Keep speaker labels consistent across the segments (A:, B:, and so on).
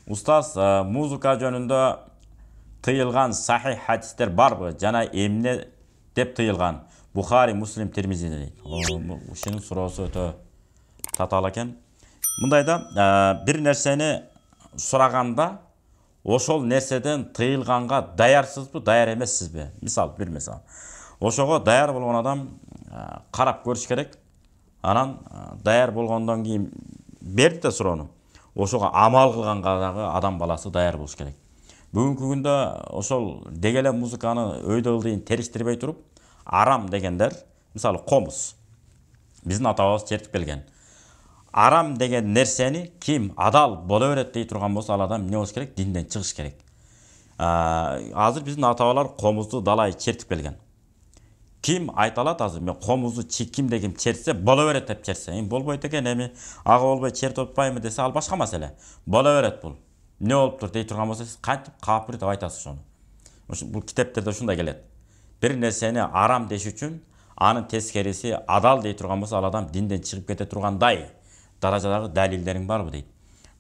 A: Устаз, музыка жөнүндө тыйылган сахих хадистер барбы? Жана эмне деп тыйылган? Бухари, Муслим, Тирмизи дейт. Ушунун суроосу өтө татаал экен. Мындайда бир нерсени сураганда ошол нерседен тыйылганга даярсызбы, даяр эмессизби? Мисал, бир мисал. Ошого даяр болгон адам карап көрүш керек. Анан даяр болгондон кийин берди да суроону. Ошого амал кылганга дагы адам баласы даяр болуш керек. Бүгүнкү күндө ошол дегеле музыканы өйдө ылдыйын териштирбей туруп, арам дегендер, мисалы комуз. Биздин атабыз чертип келген. Арам деген нерсени ким адал боло берет дей турган болсо, ал адам эмне болуш керек? Динден чыгыш керек. Азыр биздин атабалар комузду далай чертип келген. Ким айта алат азыр мен комузду кимде ким чертсе боло берет деп чертсе, болбойт экен, эми ага болбой чертип атпаймы десе, ал башка маселе. Боло берет бул. Эмне болуптур дей турган болсо, сиз кантип капыр деп айтасыз ошону. Бул китептерде ушундай келет. Бир нерсени арам деш үчүн анын тескериси адал дей турган болсо, ал адам динден чыгып кете тургандай даражадагы далилдериң барбы дейт.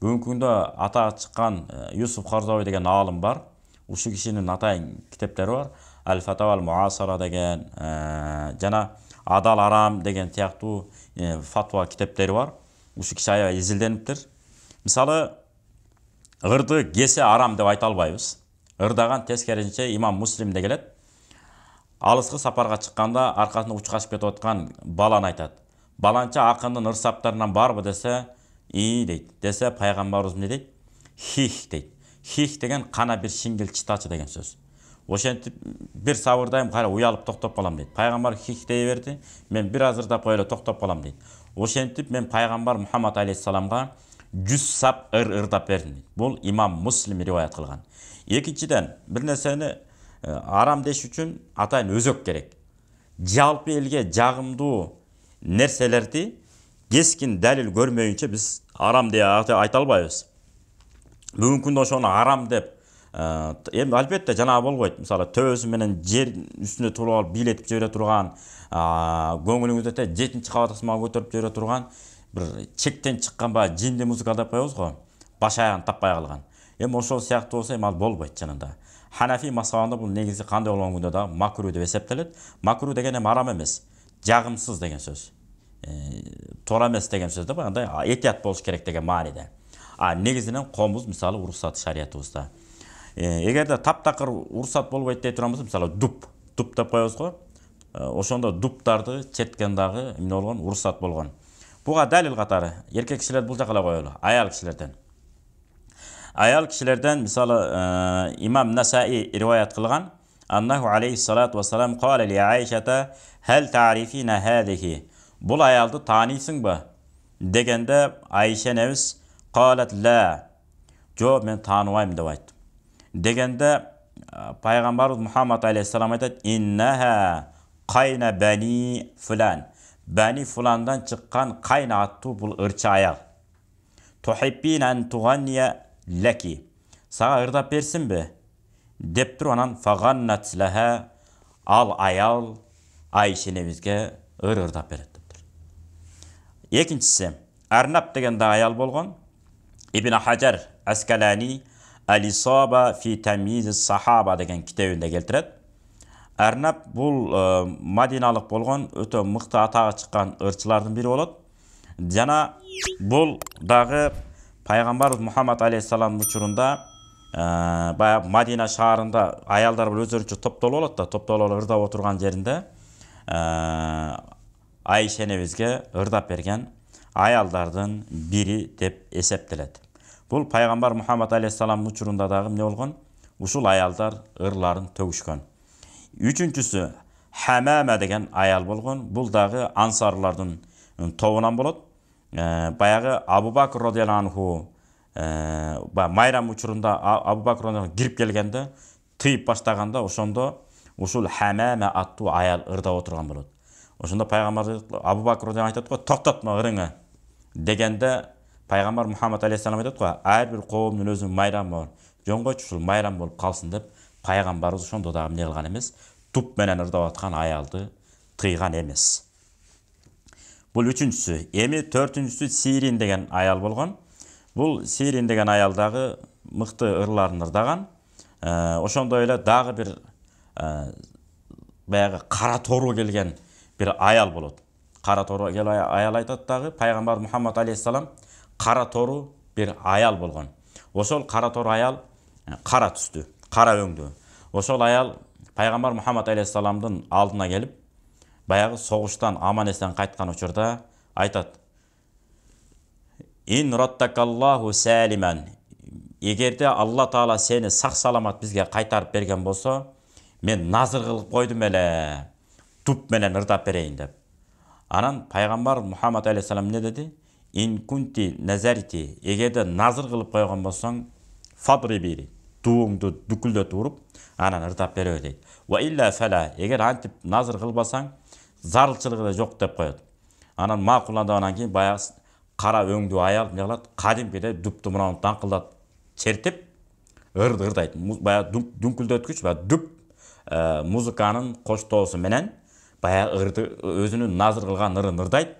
A: Бүгүнкү күндө ата чыккан Юсуф Карзави деген аалым бар. Ушул кишинин атайын китептери бар. Аль-Фатава аль-Муасара деген жана Адал арам деген сыяктуу фатва китептери бар. Ушул киши аябай изилдениптир. Мисалы, ырды кесе арам деп айта албайбыз. Ырдаган тескерисинче имам Муслимде келет. Алыскы сапарга чыкканда аркасында учкашып кетип аткан баланы айтат. Баланча акындын ырсаптарынан барбы десе, дейт. Десе пайгамбарыбыз эмне дейт? Хих дейт. Хих деген кана бир шиңгил чытачы деген сөз. Ошентип бир сабырдайм, кара уялып токтоп калам дейт. Пайгамбар хих дей берди, мен бир аз ырдап коелу токтоп калам дейт. Ошентип мен пайгамбар Мухаммад алейхиссаламга 100 сап ырдап бердим дейт. Бул имам Муслим риваят кылган. Экинчиден, бир нерсени арам деш үчүн атайын өзөк керек. Жалпы элге жагымдуу нерселерди кескин далил көрмөйүнчө биз арам деп айта албайбыз. Бүгүнкү күндө ошону арам деп эми албетте жанагы болбойт. Мисалы, төбөсү менен жер үстүнө туруп алып бийлетип жибере турган, көңүлүңүздө 7-кабатасына көтөрүп жибере турган бир чектен чыккан баягы жинди музыка деп коебуз го, баш аягын таппай калган. Эми ошол сыяктуу болсо, эми ал болбойт жанында. Ханафи мазхабында бул негизи кандай болгон күндө да макру деп эсептелет. Макру деген эми арам эмес, жагымсыз деген сөз. Туура эмес деген сөз да, баягындай этият болуш керек деген мааниде. Негизинен комуз мисалы уруксат шариятыбызда. Эгерде таптакыр уруксат болбойт дей турган болсо, мисалы дуп деп коебуз го. Ошондо дуптарды черткен дагы эмне болгон? Уруксат болгон. Буга далил катары эркек кишилер бул жака эле коелу, аял кишилерден. Аял кишилерден мисалы имам Насаи риваят кылган, аннаху алейхиссалату вассалам кала ли Айшата хал та'рифина хадихи. Бул аялды таанийсыңбы дегенде Айша энебиз калат ла. Жо, мен тааныбайм деп айтты. Дегенде пайгамбарыбыз Мухаммад алейхиссалам айтат: "Иннаха кайна бани фулан." Бани фуландан чыккан кайна аттуу бул ырчы аял. Тухиббин ан туганния лаки. Сага ырдап берсинби? Деп туруп анан фаганнат лаха, ал аял Айша энебизге ырдап берет дептир. Экинчиси, Арнаб деген да аял болгон. Ибн Хаджар Аскалани Алисаба фи тамиз сахаба деген китебинде келтирет. Арнаб бул мадиналык болгон, өтө мыкты атага чыккан ырчылардын бири болот. Жана бул дагы пайгамбар Мухаммад алейхиссалам учурунда баягы Мадина шаарында аялдар өздөрүнчө топтолуп болот да, топтолуп ырдап отурган жеринде Айша энебизге ырдап берген аялдардын бири деп эсептелет. Бул пайгамбар Мухаммад алейхиссалам учурунда дагы эмне болгон? Ушул аялдар ырларын төгүшкөн. Үчүнчүсү Хамама деген аял болгон. Бул дагы ансарлардын тобунан болот. Баягы Абу Бакр радыйаллаху анху майрам учурунда Абу Бакр радыйаллаху кирип келгенде, тыйып баштаганда ошондо ушул Хамама аттуу аял ырдап отурган болот. Ошондо пайгамбар Абу Бакр радыйаллаху айтат го: "Токтотма ырыңы" дегенде пайгамбар Мухаммад алейхиссалам айтат го: "Ар бир коомдун өзүнүн майрамы бар. Жөн койчу, ушул майрам болуп калсын" деп пайгамбарыбыз ошондо дагы эмне кылган эмес, туп менен ырдап аткан аялды тыйган эмес. Бул үчүнчүсү. Эми төртүнчүсү Сирин деген аял болгон. Бул Сирин деген аял дагы мыкты ырларын ырдаган. Ошондой эле дагы бир баягы кара тору келген бир аял болот. Кара тору келген аял айтат дагы, пайгамбар Мухаммад алейхиссалам кара тору бир аял болгон. Ошол кара тору аял кара түстүү, кара өңдүү. Ошол аял пайгамбар Мухаммад алейхиссаламдын алдына келип, баягы согуштан аман эсен кайткан учурда айтат: "Ин раттакаллаху салиман." Эгерде Алла Таала сени сак саламат бизге кайтарып берген болсо, мен назыр кылып койдум эле, туп менен ырдап берейин деп. Анан пайгамбар Мухаммад алейхиссалам не деди? "Ин кунти назарити." Эгерде назыр кылып койгон болсоң, фадриби, тууңду дүкүлдөтүп уруп, анан ырдап беребе дейт. Ва илля фала. Эгер антип назыр кылбасаң, зарылчылыгы да жок деп коет. Анан макулдангандан кийин баягы кара өңдүү аял эмне кылат? Кадимкидей дупту мына даңкылдап чертип ырдайт. Баягы дүңкүлдөткүч баягы дүп музыканын коштоосу менен баягы ырды өзүнүн назыр кылган ырын ырдайт.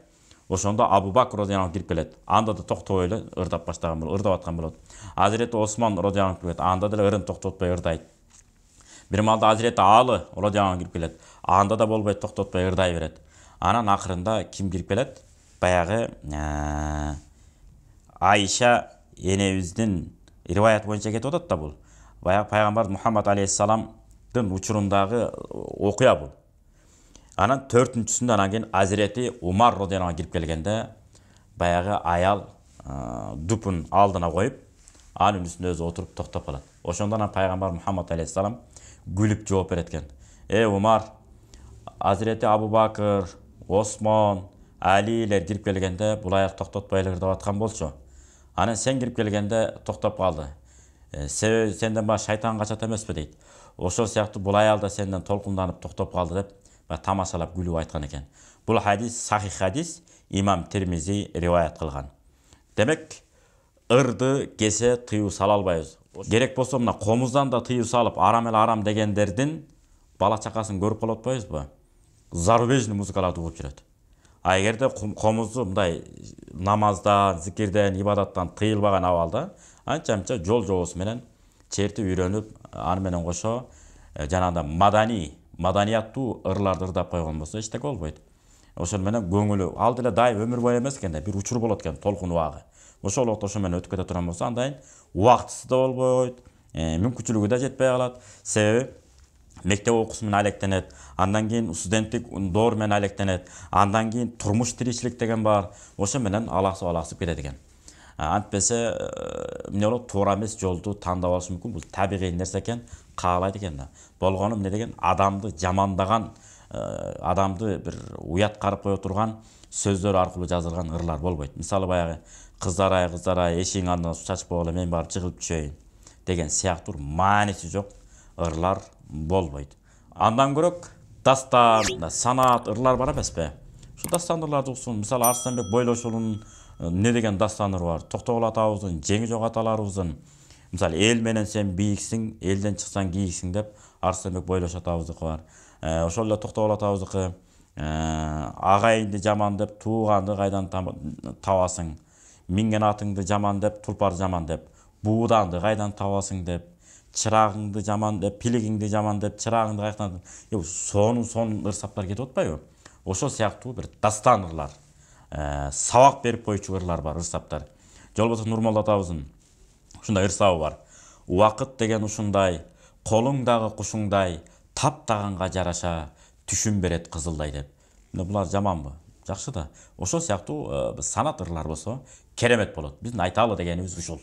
A: Ошондо Абу Бакр радияллаху кирип келет. Анда да токтобой эле ырдап баштаган болот, ырдап аткан болот. Азирети Осман радияллаху келет. Анда да ырын токтотпой ырдайт. Бир маалда Азирети Алы радияллаху кирип келет. Анда да болбой токтотпой ырдай берет. Анан акырында ким кирип келет? Баягы Айша энебиздин риваят боюнча кетип атат да бул. Баягы пайгамбар Мухаммад алейхиссаламдын учурундагы окуя бул. Анан 4-сүндө анан кийин Азирети Умар радияллаху кирип келгенде баягы аял дупун алдына коюп, анын үстүндө өзү отуруп токтоп калат. Ошондо анан пайгамбар Мухаммад алейхиссалам күлүп жооп берет экен. Умар, Азирети Абу Бакр, Осмон, Алилер кирип келгенде бул аял токтотпой эле ырдап аткан болчу. Анан сен кирип келгенде токтоп калды. Себеби сенден башка шайтан качат эмеспи дейт. Ошол сыяктуу бул аял да сенден толкунданып токтоп калды деп тамашалап күлүп айткан экен. Бул хадис сахих хадис, имам Тирмизи риваят кылган. Демек, ырды кесе тыюу сала албайбыз. Керек болсо мына комуздан да тыюу салып, арам эле арам дегендердин бала чакасын көрүп калып атпайбызбы? Зарубежный музыкаларды угуп жүрөт. А эгерде комузду мындай намаздан, зикирден, ибадаттан тыйылбаган абалда, анча-мынча жол жобосу менен чертип үйрөнүп, аны менен кошо жанагындай маданияттуу ырларды ырдап койгон болсо эчтеке болбойт. Ошол менен көңүлү ал деле дайым өмүр бою эмес экен да, бир учур болот экен, толкун убагы. Ошол убакта ошо менен өтүп кете турган болсо, андайын убактысы да болбойт, мүмкүнчүлүгү да жетпей калат. Себеби мектеп окуусу менен алектенет, андан кийин студенттик доор менен алектенет, андан кийин турмуш тиричилик деген бар. Ошо менен алаксып кетет экен. Антпесе эмне болот? Туура эмес жолду тандап алышы мүмкүн. Бул табигый нерсе экен, каалайт экен да. Болгону эмне деген? Адамды жамандаган, адамды бир уят карып кое турган сөздөр аркылуу жазылган ырлар болбойт. Мисалы баягы кыздар ай, эшигиң алдына суу чачып койгула, мен барып жыгылып түшөйүн деген сыяктуу мааниси жок ырлар болбойт. Андан көрөк дастан, санаат ырлар бар эмеспи? Ушу дастан ырларды уксун. Мисалы Арсенбек Бойлошулунун не деген дастаныр бар? Токтогул атабыздын жеңи жок аталарыбыздын. Мисалы эл менен сен бийиксиң, элден чыксаң кийиксиң деп Арсенбек Бойлош атабыздыкы бар. Ошол эле Токтогул атабыздыкы агайынды жаман деп тууганды кайдан табасың? Минген атыңды жаман деп тулпар жаман деп, бууданды кайдан табасың деп, чырагыңды жаман деп, пилигиңди жаман деп, чырагыңды кайдан сонун ырсаптар кетип атпайбы? Ошол сыяктуу бир дастан ырлар, сабак берип койчу ырлар бар, ырсаптар. Жолбосов Нурмолла атабыздын ушундай ырсабы бар. Убакыт деген ушундай, колуңдагы кушуңдай, таптаганга жараша түшүн берет кызылдай деп. Булар жаманбы? Жакшы да. Ошол сыяктуу санат ырлар болсо керемет болот. Биздин айталы дегенибиз ушул.